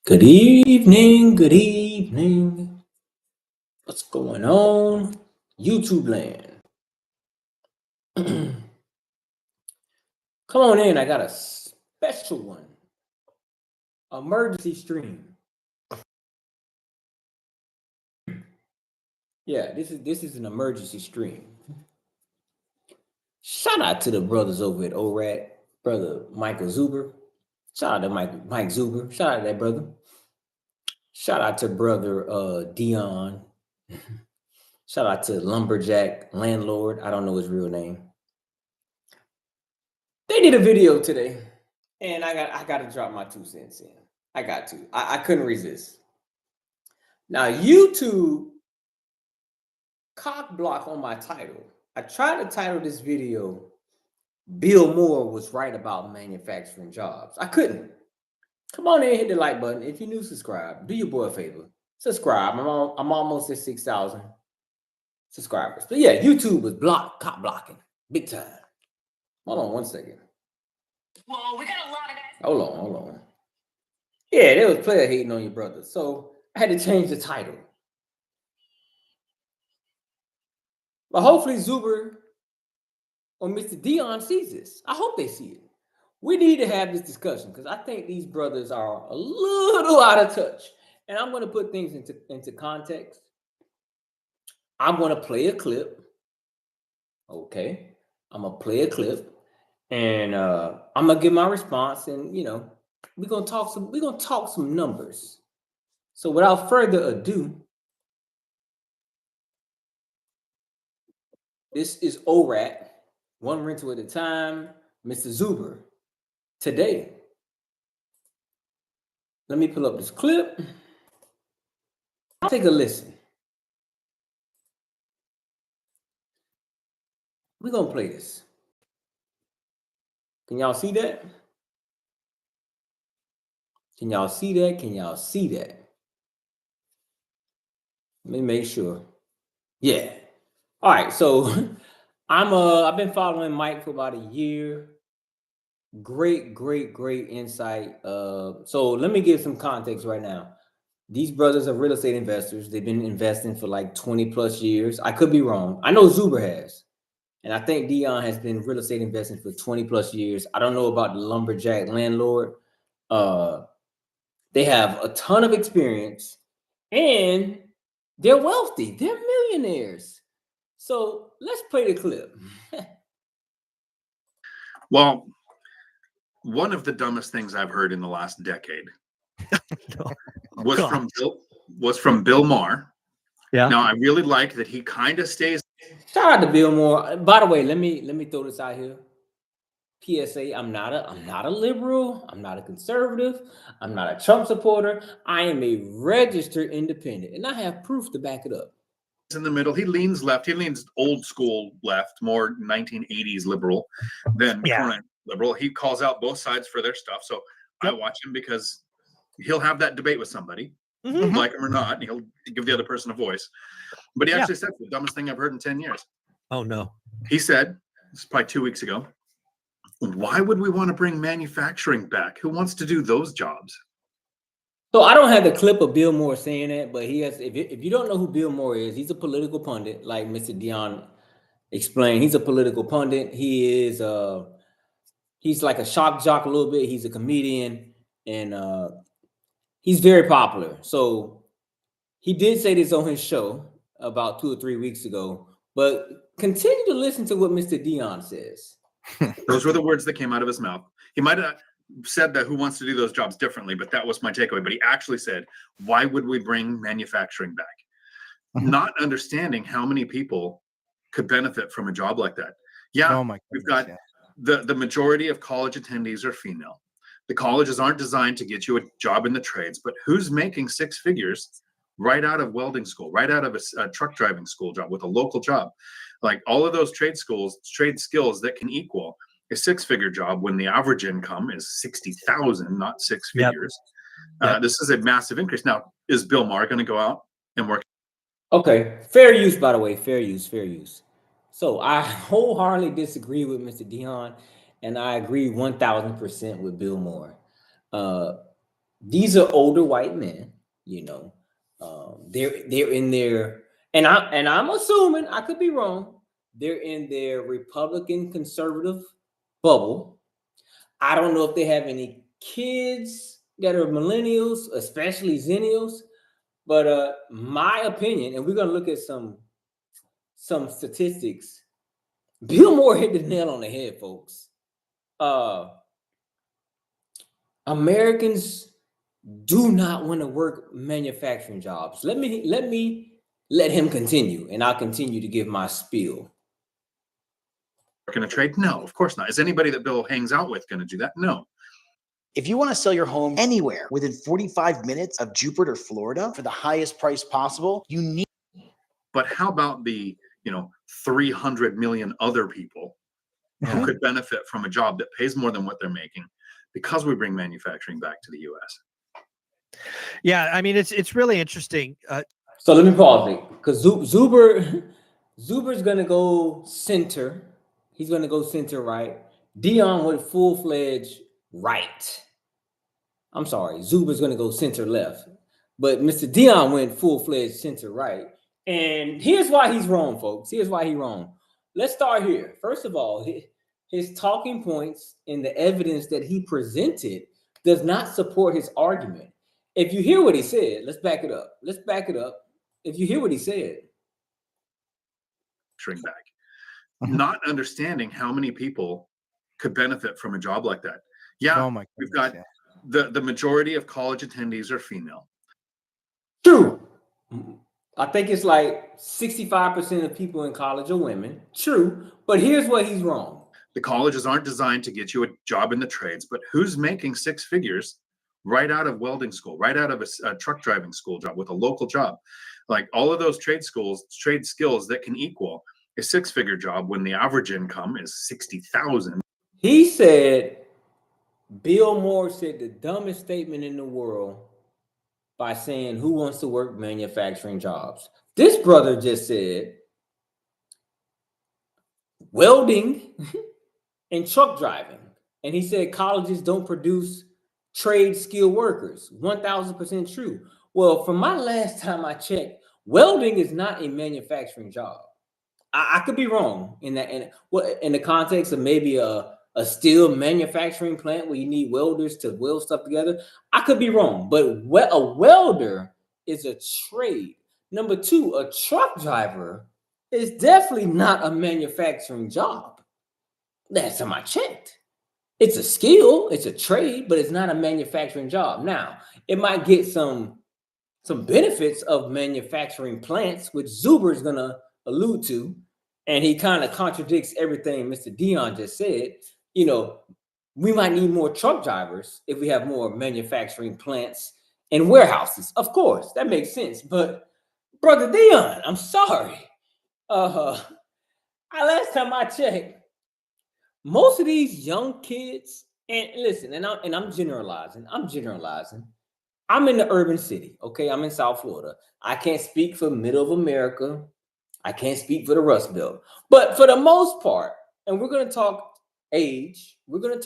Good evening, good evening. What's going on? YouTube land. Come on in, I got a special one. Emergency stream. Yeah, this is an emergency stream. Shout out to the brothers over at ORAD, brother Michael Zuber. Shout out to Mike Zuber. Shout out to that brother. Shout out to brother Dion. Shout out to Lumberjack Landlord. I don't know his real name. They did a video today, and I got to drop my 2 cents in. I got to. I couldn't resist. Now YouTube cock block on my title. I tried to title this video Bill Moore was right about manufacturing jobs. I couldn't. Come on in, hit the like button. If you're new, subscribe. Do your boy a favor. Subscribe. I'm almost at 6,000 subscribers. But yeah, YouTube was cock blocking. Big time. Hold on 1 second. Well, we got a lot of guys. Hold on. Yeah, there was player hating on your brother. So I had to change the title. But hopefully Zuber or Mr. Dion sees this. I hope they see it. We need to have this discussion because I think these brothers are a little out of touch. And I'm going to put things into context. I'm going to play a clip. Okay. I'm going to play a clip. And I'm going to give my response. And, you know, we're going to talk some numbers. So without further ado, this is ORAT, one rental at a time, Mr. Zuber. Today, let me pull up this clip. Take a listen. We're going to play this. Can y'all see that? Can y'all see that? Can y'all see that? Let me make sure. Yeah. All right. So I've been following Mike for about a year. Great insight. So let me give some context right now. These brothers are real estate investors. They've been investing for like 20 plus years. I could be wrong. I know Zuber has. And I think Dion has been real estate investing for 20 plus years. I don't know about the Lumberjack Landlord. They have a ton of experience and they're wealthy. They're millionaires. So let's play the clip. Well, one of the dumbest things I've heard in the last decade was from Bill Maher. Yeah. Now I really like that he kind of stays. Shout out to Bill Moore. By the way, let me throw this out here. PSA, I'm not a liberal, I'm not a conservative, I'm not a Trump supporter. I am a registered independent, and I have proof to back it up. In the middle, he leans left, he leans old school left, more 1980s liberal than current liberal. He calls out both sides for their stuff. So I watch him because he'll have that debate with somebody, like him or not, and he'll give the other person a voice. But he actually said the dumbest thing I've heard in 10 years. Oh no. He said, this is probably 2 weeks ago, why would we want to bring manufacturing back? Who wants to do those jobs? So I don't have the clip of Bill Moore saying that, but he has. If you don't know who Bill Moore is, he's a political pundit, like Mr. Dion explained. He's a political pundit. He is he's like a shock jock a little bit. He's a comedian, and he's very popular. So he did say this on his show about 2 or 3 weeks ago. But continue to listen to what Mr. Dion says. Those were the words that came out of his mouth. He might have said that who wants to do those jobs differently, but that was my takeaway. But he actually said, why would we bring manufacturing back? Not understanding how many people could benefit from a job like that. Yeah, we've got the majority of college attendees are female. The colleges aren't designed to get you a job in the trades, but who's making 6 figures right out of welding school, right out of a truck driving school job with a local job? Like all of those trade skills that can equal a 6-figure job when the average income is 60,000, not 6 figures. This is a massive increase. Now, is Bill Maher going to go out and work? Okay, fair use, by the way, fair use. So I wholeheartedly disagree with Mr. Dion, and I agree 1,000% with Bill Moore. these are older white men, you know. They're in their, and I'm assuming, I could be wrong, they're in their Republican conservative bubble. I don't know if they have any kids that are millennials, especially zennials, but my opinion, and we're gonna look at some statistics. Bill Moore hit the nail on the head, folks. Americans do not want to work manufacturing jobs. Let him continue, and I'll continue to give my spiel. Going to trade? No, of course not. Is anybody that Bill hangs out with going to do that? No. If you want to sell your home anywhere within 45 minutes of Jupiter, Florida, for the highest price possible, you need. But how about the 300 million other people who could benefit from a job that pays more than what they're making because we bring manufacturing back to the U.S.? Yeah, I mean, it's really interesting. So let me pause it, because Zuber's gonna go center. He's gonna go center right. Dion went full-fledged right. I'm sorry, Zuber's gonna go center left, but Mr. Dion went full-fledged center right. And here's why he's wrong, folks. Here's why he's wrong. Let's start here. First of all, his talking points and the evidence that he presented does not support his argument. If you hear what he said, let's back it up. Let's back it up. If you hear what he said, shrink back, not understanding how many people could benefit from a job like that. Yeah, Oh my we've goodness, got the majority of college attendees are female. true. I think it's like 65% of people in college are women. True, but here's what he's wrong. The colleges aren't designed to get you a job in the trades, but who's making six figures right out of welding school, right out of a truck driving school job with a local job? Like all of those trade schools, trade skills that can equal a six-figure job when the average income is 60,000. He said, Bill Moore said the dumbest statement in the world by saying, who wants to work manufacturing jobs? This brother just said welding and truck driving. And he said colleges don't produce trade skill workers. 1000% true. Well, from my last time I checked, welding is not a manufacturing job. I could be wrong in that, in the context of maybe a steel manufacturing plant where you need welders to weld stuff together. I could be wrong, but a welder is a trade. Number two, a truck driver is definitely not a manufacturing job. Last time I checked. It's a skill, it's a trade, but it's not a manufacturing job. Now, it might get some benefits of manufacturing plants, which Zuber is going to allude to, and he kind of contradicts everything Mr. Dion just said. You know, we might need more truck drivers if we have more manufacturing plants and warehouses. Of course, that makes sense. But Brother Dion, I'm sorry. Last time I checked, most of these young kids, and listen, and I'm generalizing. I'm in the urban city, okay? I'm in South Florida. I can't speak for middle of America. I can't speak for the Rust Belt. But for the most part, and we're going to talk age, and we're going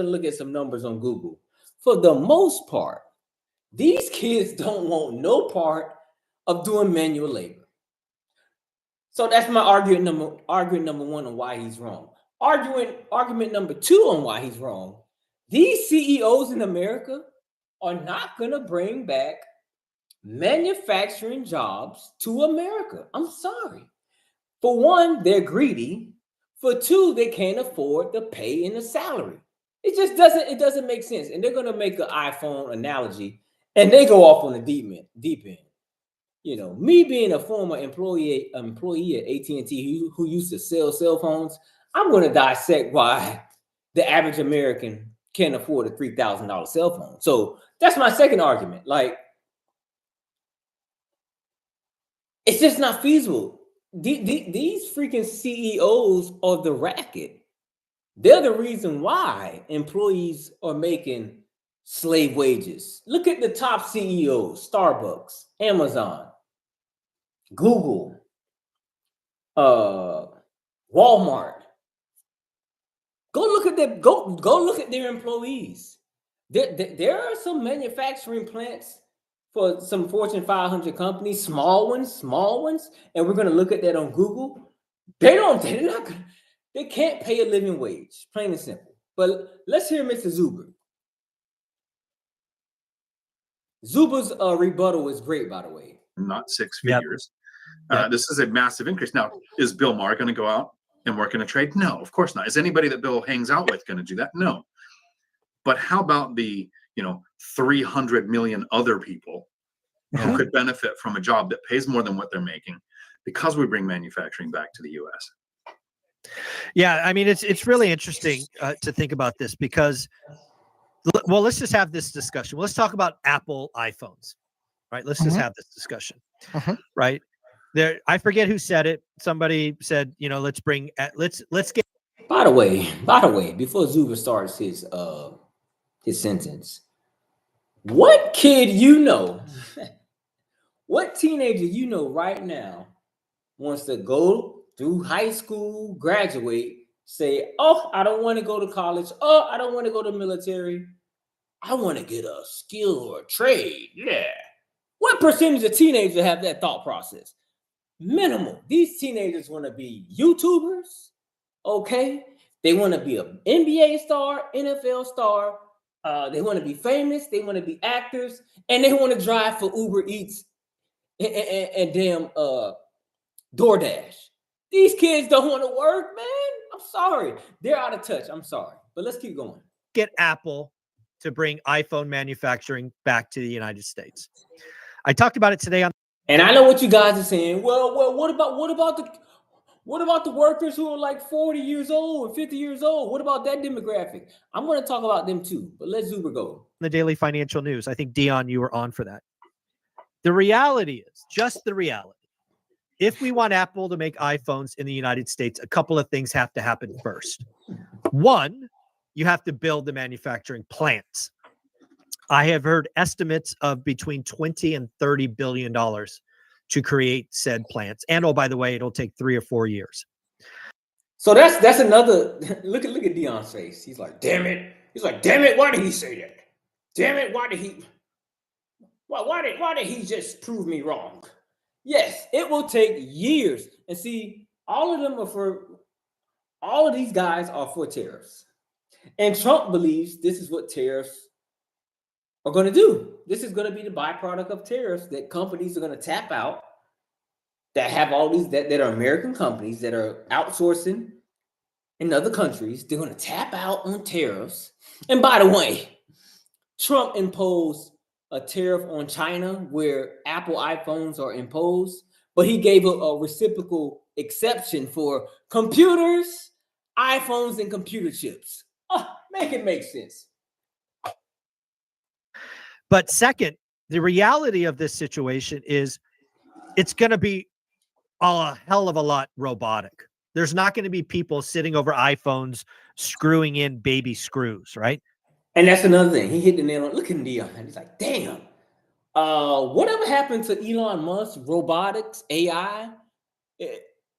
to look at some numbers on Google. For the most part, these kids don't want no part of doing manual labor. So that's my argument number one on why he's wrong. Argument number two on why he's wrong. These CEOs in America are not going to bring back manufacturing jobs to America. I'm sorry. For one, they're greedy. For two, they can't afford the pay and the salary. It doesn't make sense. And they're going to make an iPhone analogy, and they go off on the deep end. You know, me being a former employee at AT&T who used to sell cell phones, I'm going to dissect why the average American can't afford a $3,000 cell phone. So that's my second argument. Like, it's just not feasible. These freaking CEOs are the racket. They're the reason why employees are making slave wages. Look at the top CEOs: Starbucks, Amazon, Google, Walmart. Go look at their employees. There are some manufacturing plants for some Fortune 500 companies, small ones, and we're going to look at that on Google. They can't pay a living wage, plain and simple. But let's hear Mr. Zuber. Zuber's rebuttal is great, by the way. Not six Yep. figures. Yep. This is a massive increase. Now, is Bill Maher going to go out and work in a trade? No, of course not. Is anybody that Bill hangs out with going to do that? No. But how about the 300 million other people who could benefit from a job that pays more than what they're making because we bring manufacturing back to the U.S.? Yeah, I mean, it's really interesting to think about this because, well, let's just have this discussion. Let's talk about Apple iPhones, right? Let's just have this discussion, right? There, I forget who said it. Somebody said, let's get. By the way, before Zuber starts his sentence, what kid what teenager right now wants to go through high school, graduate, say, oh, I don't want to go to college. Oh, I don't want to go to military. I want to get a skill or a trade. Yeah. What percentage of teenagers have that thought process? Minimal. These teenagers want to be YouTubers. Okay. They want to be an NBA star, NFL star. They want to be famous. They want to be actors. And they want to drive for Uber Eats and damn DoorDash. These kids don't want to work, man. I'm sorry. They're out of touch. I'm sorry. But let's keep going. Get Apple to bring iPhone manufacturing back to the United States. I talked about it today on. And I know what you guys are saying. Well, what about the workers who are like 40 years old and 50 years old? What about that demographic? I'm going to talk about them too, but let Zuber go. The Daily Financial News. I think, Dion, you were on for that. The reality is, just the reality, if we want Apple to make iPhones in the United States, a couple of things have to happen first. One, you have to build the manufacturing plants. I have heard estimates of between $20 and $30 billion to create said plants. And oh, by the way, it'll take 3 or 4 years. So that's another look at Dion's face. He's like, damn it. He's like, damn it, why did he say that? Damn it, why did he just prove me wrong? Yes, it will take years. And see, all of these guys are for tariffs. And Trump believes this is what tariffs are going to do. This is going to be the byproduct of tariffs that companies are going to tap out that have all these that are American companies that are outsourcing in other countries. They're going to tap out on tariffs. And by the way, Trump imposed a tariff on China where Apple iPhones are imposed, but he gave a reciprocal exception for computers, iPhones, and computer chips. Make it make sense. But second, the reality of this situation is it's going to be a hell of a lot robotic. There's not going to be people sitting over iPhones screwing in baby screws, right? And that's another thing. He hit the nail on. Look at Dion. He's like, damn. Whatever happened to Elon Musk, robotics, AI?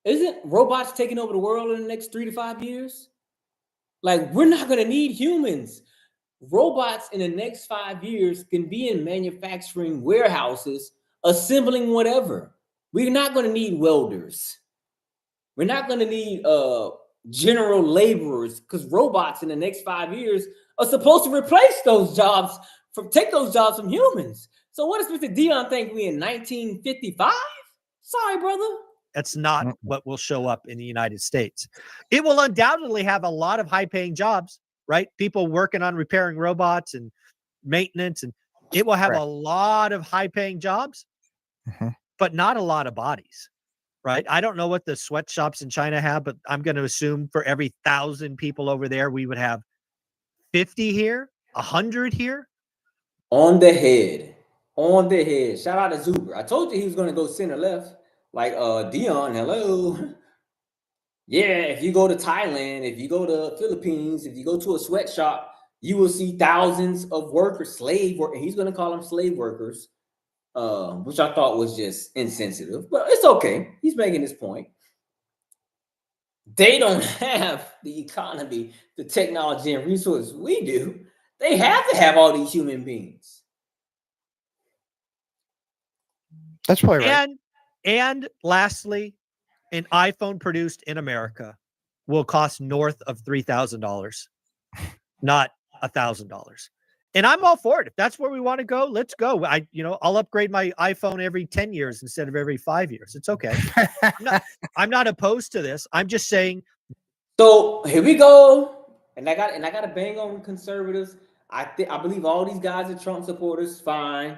Isn't robots taking over the world in the next 3 to 5 years? Like, we're not going to need humans. Robots in the next 5 years can be in manufacturing warehouses, assembling whatever. We're not going to need welders. We're not going to need general laborers because robots in the next 5 years are supposed to replace those jobs, take those jobs from humans. So what does Mr. Dion think we in 1955? Sorry, brother. That's not what will show up in the United States. It will undoubtedly have a lot of high-paying jobs, right? People working on repairing robots and maintenance, and it will have a lot of high-paying jobs, but not a lot of bodies, right? I don't know what the sweatshops in China have, but I'm going to assume for every 1,000 people over there, we would have 50 here, 100 here. On the head. Shout out to Zuber. I told you he was going to go center left. Like Dion, hello. Yeah, if you go to Thailand, if you go to Philippines, if you go to a sweatshop, you will see thousands of workers, slave workers. He's going to call them slave workers, which I thought was just insensitive. But it's okay. He's making his point. They don't have the economy, the technology, and resources we do. They have to have all these human beings. That's probably right. And lastly, an iPhone produced in America will cost north of $3,000, not $1,000. And I'm all for it. If that's where we want to go, let's go. I'll upgrade my iPhone every 10 years instead of every 5 years. It's okay. I'm not opposed to this. I'm just saying. So here we go. And I got to bang on conservatives. I believe all these guys are Trump supporters. Fine.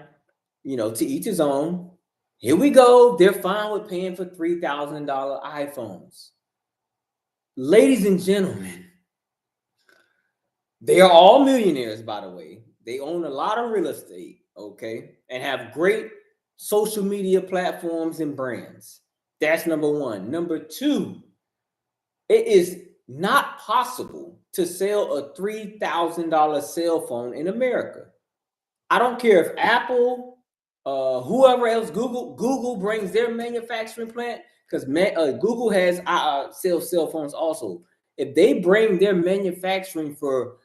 To each his own. Here we go. They're fine with paying for $3,000 iPhones. Ladies and gentlemen, they are all millionaires, by the way. They own a lot of real estate, okay, and have great social media platforms and brands. That's number one. Number two, it is not possible to sell a $3,000 cell phone in America. I don't care if Apple, whoever else, Google brings their manufacturing plant, because Google has sells cell phones also. If they bring their manufacturing for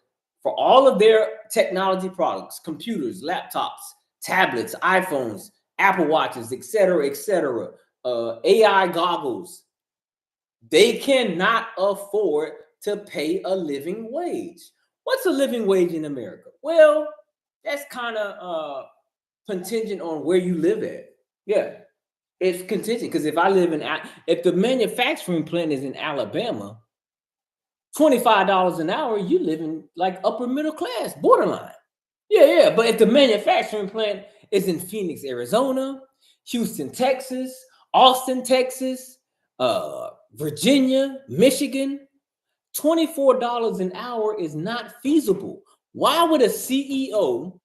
all of their technology products, computers, laptops, tablets, iPhones, Apple Watches, etc., AI goggles, they cannot afford to pay a living wage. What's a living wage in America? Well, that's kind of contingent on where you live at. Yeah, it's contingent, because if the manufacturing plant is in Alabama, $25 an hour, you live in like upper middle class, borderline. Yeah. But if the manufacturing plant is in Phoenix, Arizona, Houston, Texas, Austin, Texas, Virginia, Michigan, $24 an hour is not feasible. Why would a CEO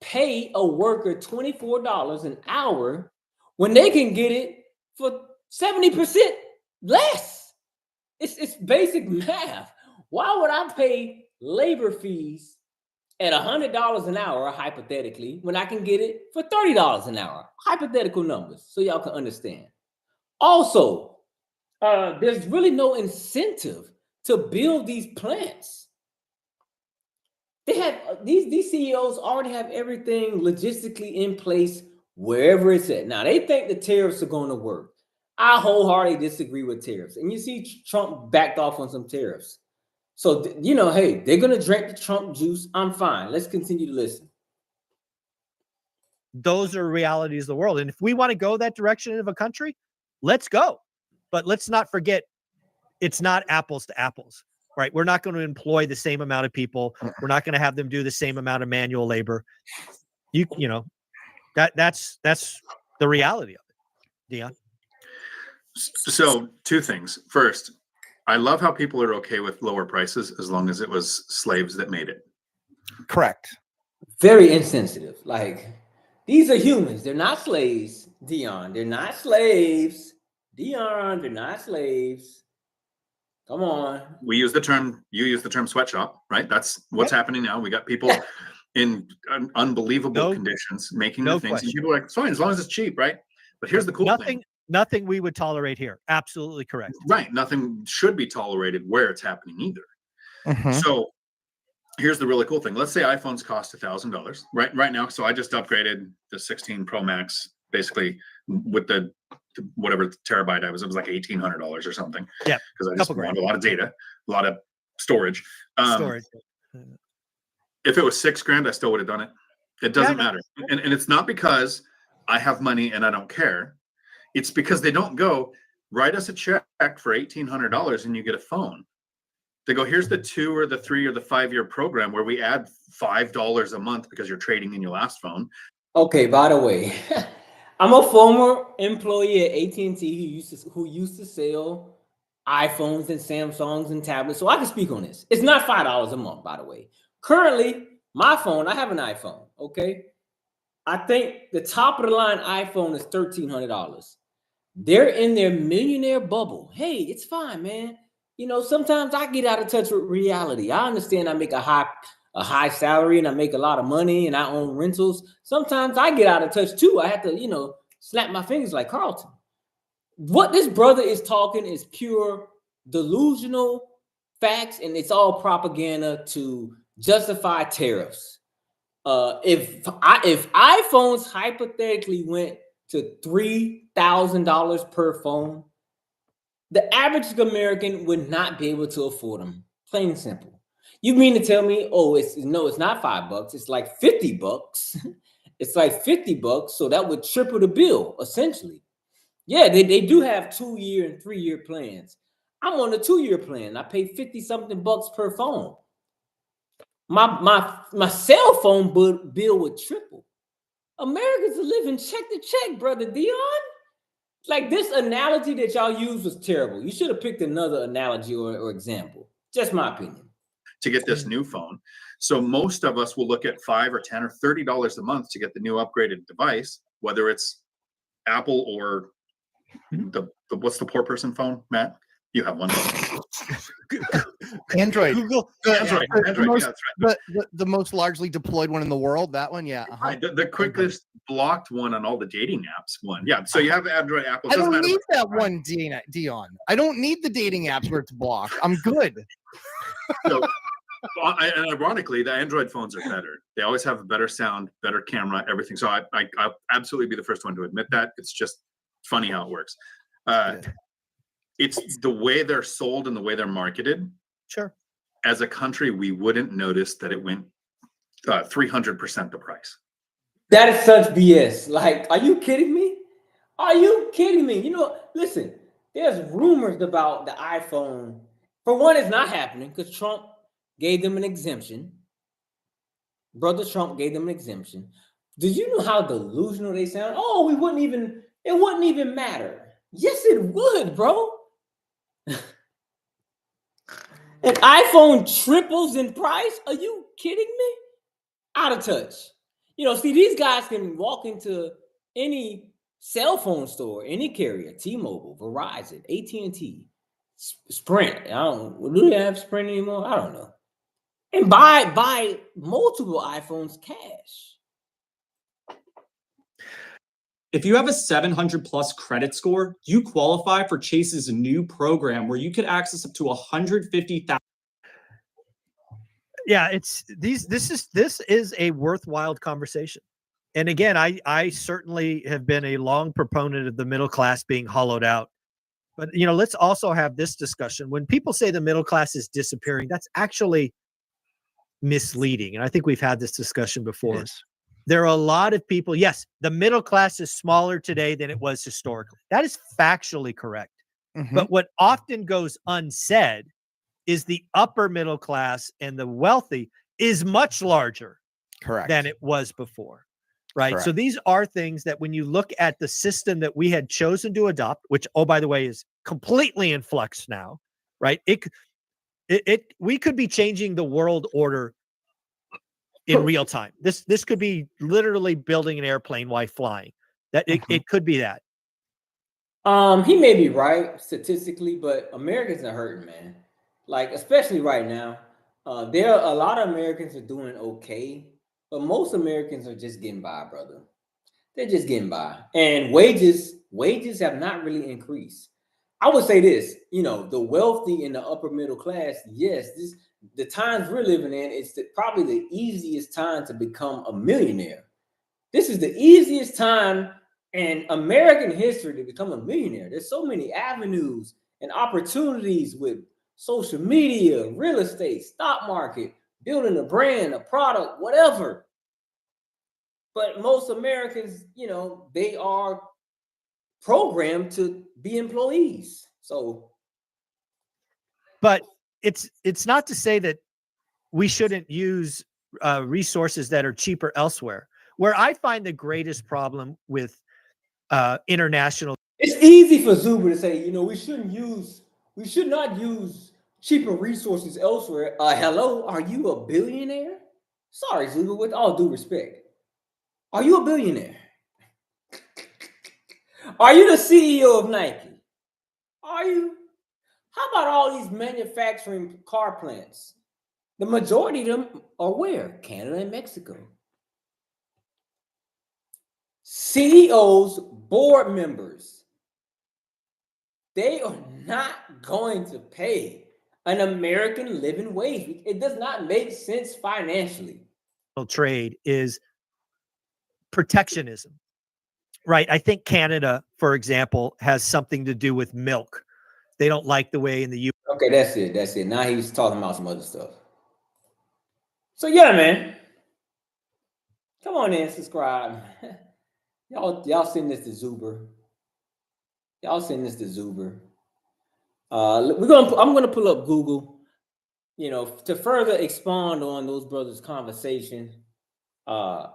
pay a worker $24 an hour when they can get it for 70% less? It's basic math. Why would I pay labor fees at $100 an hour, hypothetically, when I can get it for $30 an hour? Hypothetical numbers, so y'all can understand. Also, there's really no incentive to build these plants. They have these CEOs already have everything logistically in place wherever it's at. Now they think the tariffs are going to work. I wholeheartedly disagree with tariffs. And you see Trump backed off on some tariffs. So, hey, they're going to drink the Trump juice. I'm fine. Let's continue to listen. Those are realities of the world. And if we want to go that direction of a country, let's go. But let's not forget, it's not apples to apples, right? We're not going to employ the same amount of people. We're not going to have them do the same amount of manual labor. That's the reality of it, Dion. So 2 things. First, I love how people are okay with lower prices as long as it was slaves that made it. Correct. Very insensitive. Like, these are humans. They're not slaves, Dion. They're not slaves. Dion, they're not slaves. Come on. You use the term sweatshop, right? That's what's happening now. We got people in unbelievable conditions making the things. And people are like, it's fine, as long as it's cheap, right? But here's the cool thing. Nothing we would tolerate here. Absolutely correct. Right. Nothing should be tolerated where it's happening either. So here's the really cool thing. Let's say iPhones cost $1,000 right now. So I just upgraded the 16 Pro Max, basically with the whatever terabyte it was like $1,800 or something. Yeah. Because I just wanted a lot of data, a lot of storage. If it was $6,000, I still would have done it. It doesn't matter. And it's not because I have money and I don't care. It's because they don't go, write us a check for $1,800 and you get a phone. They go, here's the 2 or the 3 or the 5-year program where we add $5 a month because you're trading in your last phone. Okay, by the way, I'm a former employee at AT&T who used to sell iPhones and Samsungs and tablets, so I can speak on this. It's not $5 a month, by the way. Currently, my phone, I have an iPhone, okay? I think the top of the line iPhone is $1,300. They're in their millionaire bubble. Hey, it's fine, man. Sometimes I get out of touch with reality. I understand I make a high salary and I make a lot of money and I own rentals. Sometimes I get out of touch too. I have to, snap my fingers like Carlton. What this brother is talking is pure delusional facts, and it's all propaganda to justify tariffs. If iPhones hypothetically went to $3,000 per phone, the average American would not be able to afford them. Plain and simple. You mean to tell me, oh, it's not $5, it's like $50. It's like $50, so that would triple the bill, essentially. Yeah, they do have 2-year and 3-year plans. I'm on a 2-year plan. I pay 50-something bucks per phone. My cell phone bill would triple. Americans are living check to check, brother Dion. Like, this analogy that y'all used was terrible. You should have picked another analogy or example. Just my opinion. To get this new phone. So most of us will look at $5 or $10 or $30 a month to get the new upgraded device, whether it's Apple or the what's the poor person phone, Matt? You have one. Android. Google. Android. The most, Yeah, that's right. the most largely deployed one in the world. That one, yeah. Uh-huh. The quickest blocked one on all the dating apps one. Yeah. So you have Android, Apple. I Doesn't don't matter need what- that one, Dion. I don't need the dating apps where it's blocked. I'm good. So, and ironically, the Android phones are better. They always have a better sound, better camera, everything. So I'll absolutely be the first one to admit that. It's just funny how it works. It's the way they're sold and the way they're marketed. Sure. As a country, we wouldn't notice that it went 300% the price. That is such BS. Like, are you kidding me? Are you kidding me? You know, listen, there's rumors about the iPhone. For one, it's not happening because Trump gave them an exemption. Brother Trump gave them an exemption. Did you know how delusional they sound? Oh, it wouldn't even matter. Yes, it would, bro. An iPhone triples in price? Are you kidding me? Out of touch. You know, see, these guys can walk into any cell phone store, any carrier, T-Mobile, Verizon, AT&T, Sprint. Do they have Sprint anymore? I don't know. And buy multiple iPhones cash. If you have a 700 plus credit score, you qualify for Chase's new program where you could access up to 150,000. Yeah, this is a worthwhile conversation. And again, I certainly have been a long proponent of the middle class being hollowed out. But you know, let's also have this discussion. When people say the middle class is disappearing, that's actually misleading. And I think we've had this discussion before. Yes. There are a lot of people. Yes, the middle class is smaller today than it was historically. That is factually correct. Mhm. But what often goes unsaid is the upper middle class and the wealthy is much larger Correct. than it was before. Right. So Correct. these are things that when you look at the system that we had chosen to adopt, which, oh, by the way, is completely in flux now, right? We could be changing the world order in real time. This could be literally building an airplane while flying. That it could be that. He may be right statistically, but Americans are hurting, man. Like, especially right now. There are a lot of Americans are doing okay, but most Americans are just getting by, brother. They're just getting by. And wages have not really increased. I would say this, you know, the wealthy and the upper middle class, yes, the times we're living in, it's probably the easiest time to become a millionaire. This is the easiest time in American history to become a millionaire. There's so many avenues and opportunities with social media, real estate, stock market, building a brand, a product, whatever. But most Americans, you know, they are programmed to be employees. So, But it's not to say that we shouldn't use resources that are cheaper elsewhere. Where I find the greatest problem with international. it's easy for Zuber to say, you know, we should not use cheaper resources elsewhere. Hello, are you a billionaire? Sorry, Zuber, with all due respect. Are you a billionaire? Are you the CEO of Nike? Are you? How about all these manufacturing car plants? The majority of them are where? Canada and Mexico. CEOs, board members, they are not going to pay an American living wage. It does not make sense financially. Trade is protectionism, right? I think Canada, for example, has something to do with milk. They don't like the way in the U. Okay, that's it. That's it. Now he's talking about some other stuff. So yeah, man. Come on in, subscribe. Y'all send this to Zuber. Y'all send this to Zuber. I'm gonna pull up Google, to further expand on those brothers' conversation. And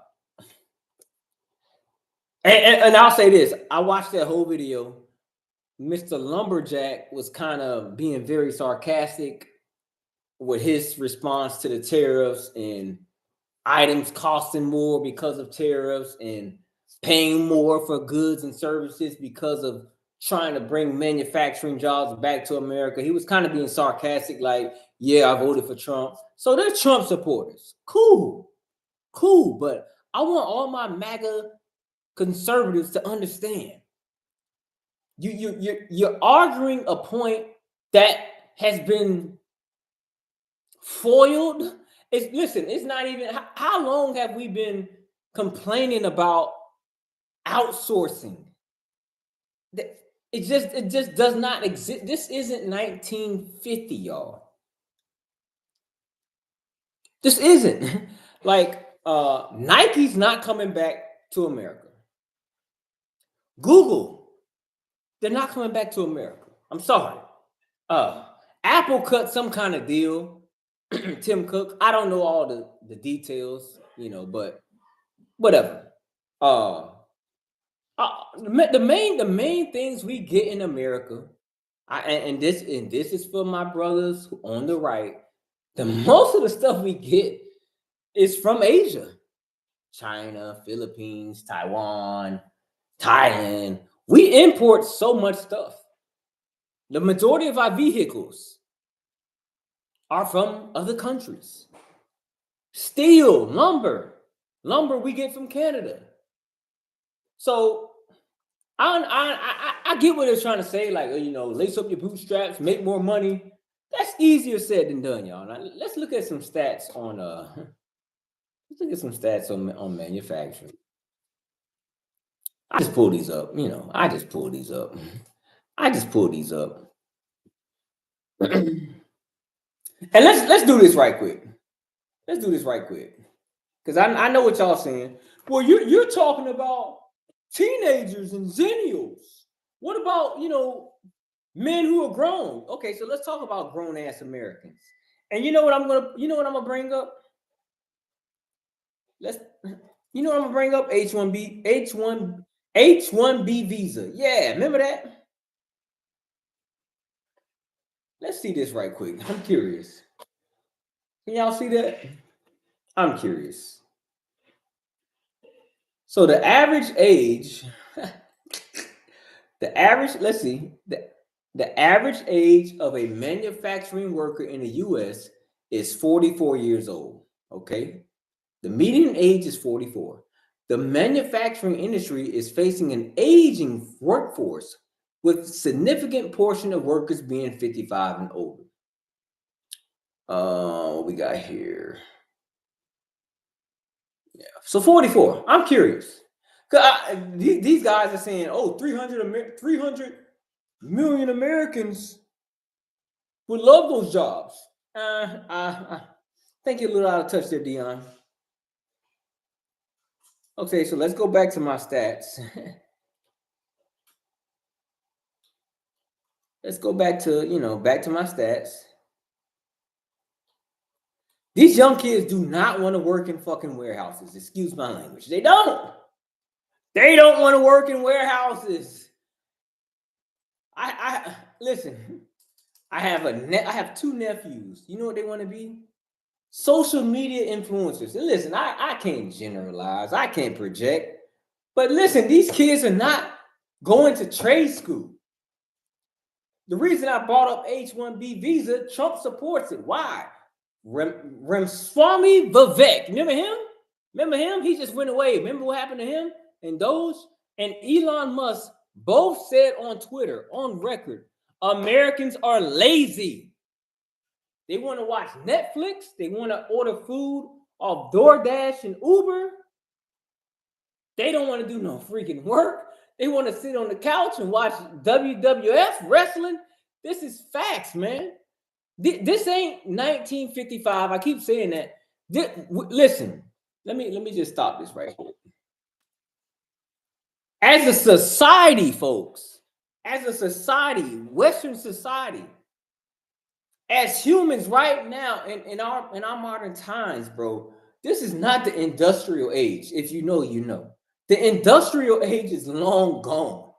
I'll say this: I watched that whole video. Mr. Lumberjack was kind of being very sarcastic with his response to the tariffs and items costing more because of tariffs and paying more for goods and services because of trying to bring manufacturing jobs back to America. He was kind of being sarcastic, like, yeah, I voted for Trump. So they're Trump supporters. Cool. But I want all my MAGA conservatives to understand. You're arguing a point that has been foiled. It's not even, how long have we been complaining about outsourcing? It just does not exist. This isn't 1950, y'all. This isn't. Like, Nike's not coming back to America. Google, they're not coming back to America. I'm sorry. Apple cut some kind of deal. Tim Cook, I don't know all the details, but whatever. The main things we get in America, and this is for my brothers on the right. The most of the stuff we get is from Asia, China, Philippines, Taiwan, Thailand. We import so much stuff. The majority of our vehicles are from other countries. Steel, lumber we get from Canada. So I get what they're trying to say, like, lace up your bootstraps, make more money. That's easier said than done, y'all. Now, let's look at some stats on manufacturing. I just pulled these up, I just pulled these up. And let's do this right quick. Because I know what y'all saying. Well, you're talking about teenagers and zennials. What about, men who are grown? Okay, so let's talk about grown-ass Americans. And you know what I'm gonna bring up? H1B visa. Yeah, remember that? Let's see this right quick. I'm curious. Can y'all see that? I'm curious. So the average age, the average age of a manufacturing worker in the US is 44 years old. Okay. The median age is 44. The manufacturing industry is facing an aging workforce with a significant portion of workers being 55 and older. What we got here? Yeah, so 44. I'm curious. These guys are saying, 300 million Americans would love those jobs. I think you're a little out of touch there, Dion. Okay, so let's go back to my stats. Let's go back to, back to my stats. These young kids do not want to work in fucking warehouses. Excuse my language. They don't. They don't want to work in warehouses. Listen. I have two nephews. You know what they want to be? Social media influencers. And listen, I can't generalize. I can't project. But listen, these kids are not going to trade school. The reason I brought up H-1B visa, Trump supports it. Why? Ramaswamy Vivek. Remember him? He just went away. Remember what happened to him? And those and Elon Musk both said on Twitter, on record, Americans are lazy. They want to watch Netflix. They want to order food off DoorDash and Uber. They don't want to do no freaking work. They want to sit on the couch and watch WWF wrestling. This is facts, man. This ain't 1955. I keep saying that. Listen, let me just stop this right here. As a society, folks, as a society, Western society, as humans right now in our modern times, bro, this is not the industrial age. If you know, you know. The industrial age is long gone.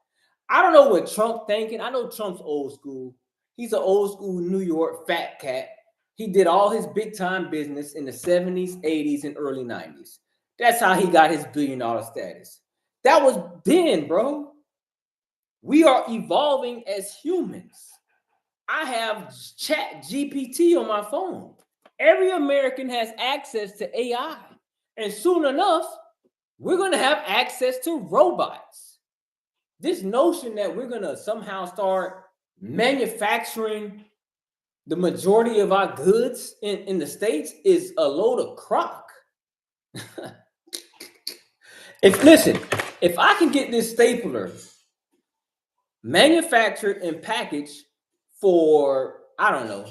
I don't know what Trump thinking. I know Trump's old school. He's an old school New York fat cat. He did all his big time business in the 70s, 80s, and early 90s. That's how he got his billion-dollar status. That was then, bro. We are evolving as humans. I have Chat GPT on my phone. Every American has access to AI. And soon enough, we're going to have access to robots. This notion that we're going to somehow start manufacturing the majority of our goods in the States is a load of crock. If I can get this stapler manufactured and packaged for, I don't know,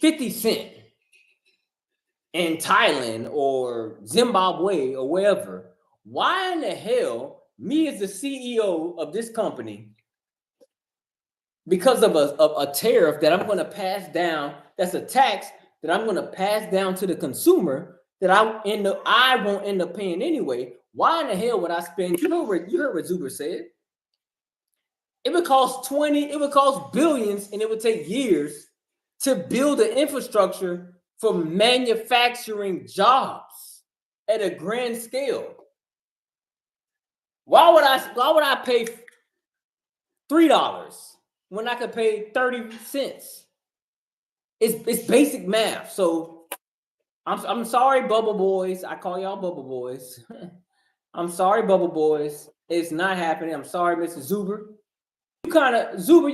50 cents in Thailand or Zimbabwe or wherever, why in the hell, me as the CEO of this company, because of a tariff that I'm going to pass down, that's a tax that I'm going to pass down to the consumer that I won't end up paying anyway, why in the hell would I spend, you heard what Zuber said, it would cost billions, and it would take years to build the infrastructure for manufacturing jobs at a grand scale. Why would I pay $3 when I could pay 30 cents? It's basic math. So I'm sorry, Bubble Boys. I call y'all Bubble Boys. I'm sorry, Bubble Boys. It's not happening. I'm sorry, Mr. Zuber. You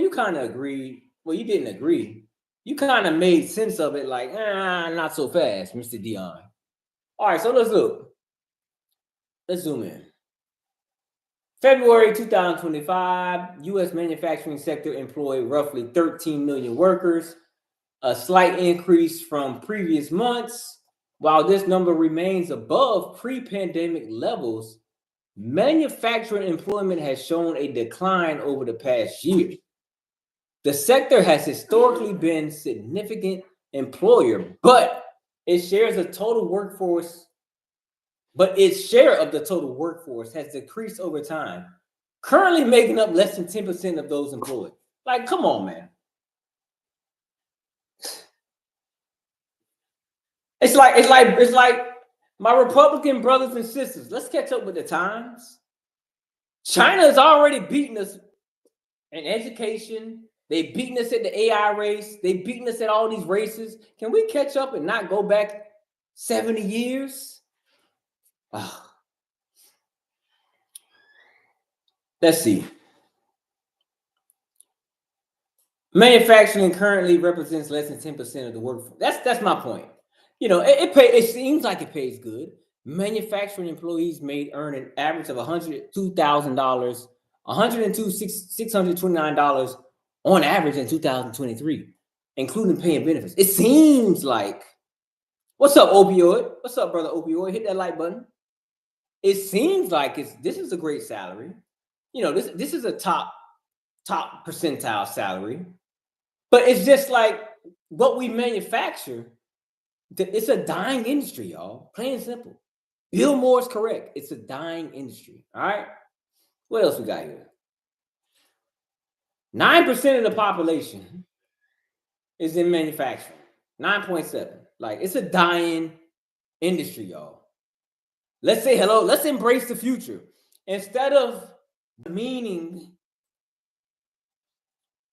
kind of agreed. Well, you didn't agree. You kind of made sense of it, like, not so fast, Mr. Dion. All right, so let's look. Let's zoom in. February 2025, U.S. manufacturing sector employed roughly 13 million workers, a slight increase from previous months. While this number remains above pre-pandemic levels, manufacturing employment has shown a decline over the past year. The sector has historically been a significant employer, but its share of the total workforce has decreased over time, currently making up less than 10% of those employed. Like, come on, man. It's like my Republican brothers and sisters. Let's catch up with the times. China has already beaten us in education. They've beaten us at the AI race. They've beaten us at all these races. Can we catch up and not go back 70 years? Oh. Let's see. Manufacturing currently represents less than 10% of the workforce. That's my point. You know, it seems like it pays good. Manufacturing employees may earn an average of $102,000, $629 on average in 2023, including paying benefits. It seems like, what's up, Opioid? What's up, brother Opioid? Hit that like button. It seems like this is a great salary. You know, this is a top percentile salary, but it's just like what we manufacture. It's a dying industry, y'all. Plain and simple. Bill Moore's correct. It's a dying industry. All right. What else we got here? 9% of the population is in manufacturing. 9.7. Like, it's a dying industry, y'all. Let's say hello. Let's embrace the future. Instead of demeaning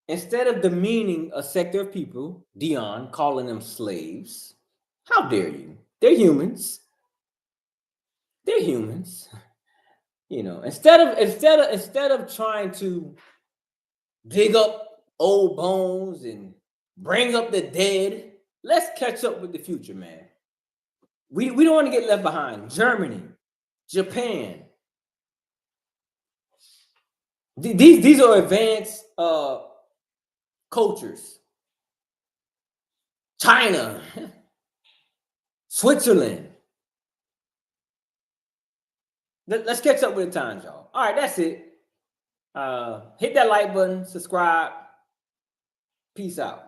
a sector of people, Dion, calling them slaves. How dare you? They're humans. They're humans. You know, instead of trying to dig up old bones and bring up the dead let's catch up with the future, man. We don't want to get left behind. Germany, Japan. These are advanced cultures. China, Switzerland. Let's catch up with the times, y'all. All right, that's it. Hit that like button, subscribe. Peace out.